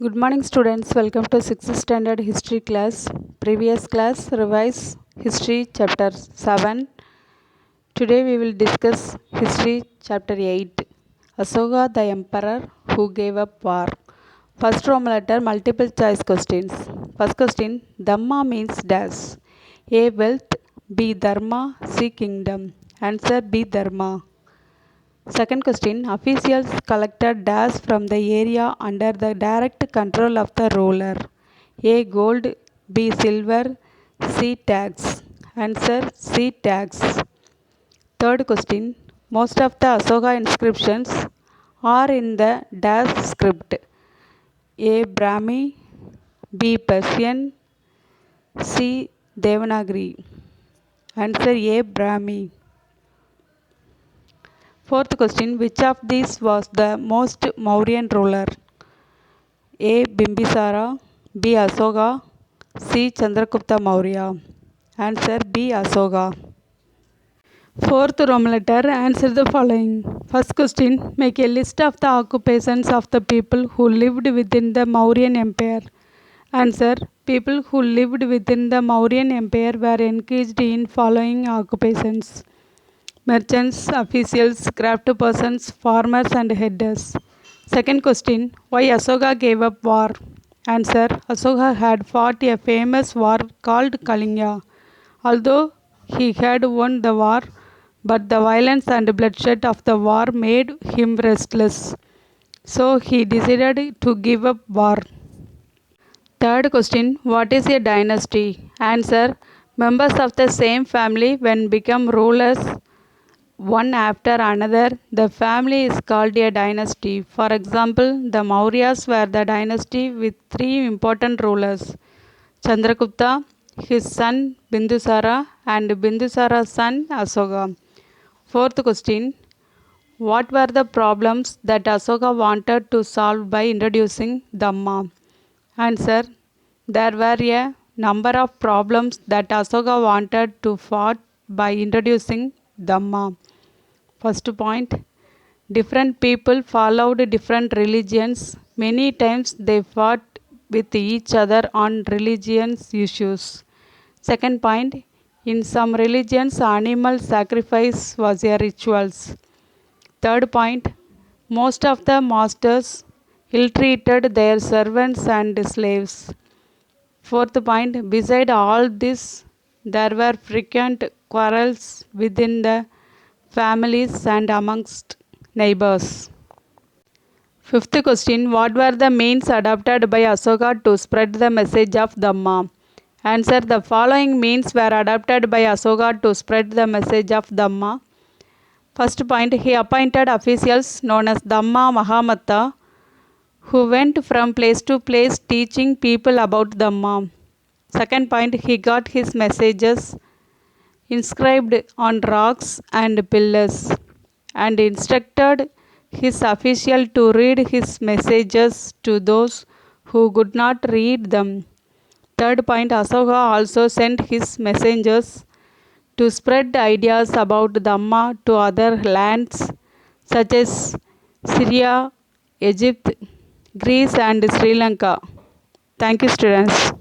Good morning students, welcome to 6th standard history class. Previous class revise history chapter 7. Today we will discuss history chapter 8. Asoka the emperor who gave up war. First Roman letter multiple choice questions. First question, Dhamma means dash. A wealth, B dharma, C kingdom. Answer B dharma. Second question, officials collected dash from the area under the direct control of the ruler. A gold, B silver, C tax. Answer C tax. Third question, most of the Asoka inscriptions are in the dash script. A Brahmi, B Persian, C Devanagari. Answer A Brahmi. Fourth question, which of these was the most Mauryan ruler? A. Bimbisara, B. Asoka, C. Chandragupta Maurya. Answer B. Asoka. Fourth Roman letter, answer the following. First question, make a list of the occupations of the people who lived within the Mauryan Empire. Answer, people who lived within the Mauryan Empire were engaged in following occupations: merchants, officials, craft persons, farmers and herders. Second question, why Asoka gave up war? Answer, Asoka had fought a famous war called Kalinga. Although he had won the war, but the violence and bloodshed of the war made him restless. So he decided to give up war. Third question, what is a dynasty? Answer, members of the same family when become rulers one after another, the family is called a dynasty. For example, the Mauryas were the dynasty with three important rulers: Chandragupta, his son Bindusara, and Bindusara's son Asoka. Fourth question, what were the problems that Asoka wanted to solve by introducing Dhamma? Answer, there were a number of problems that Asoka wanted to fought by introducing Dhamma. First point, different people followed different religions. Many times they fought with each other on religious issues. Second point, in some religions, animal sacrifice was a rituals. Third point, most of the masters ill-treated their servants and slaves. Fourth point, beside all this, there were frequent quarrels within the families and amongst neighbors. Fifth question, what were the means adopted by Asoka to spread the message of Dhamma? Answer, the following means were adopted by Asoka to spread the message of Dhamma. First point, he appointed officials known as Dhamma Mahamatta who went from place to place teaching people about Dhamma. Second point, he got his messages inscribed on rocks and pillars and instructed his official to read his messages to those who could not read them. Third point, Asoka also sent his messengers to spread ideas about Dhamma to other lands such as Syria, Egypt, Greece and Sri Lanka. Thank you students.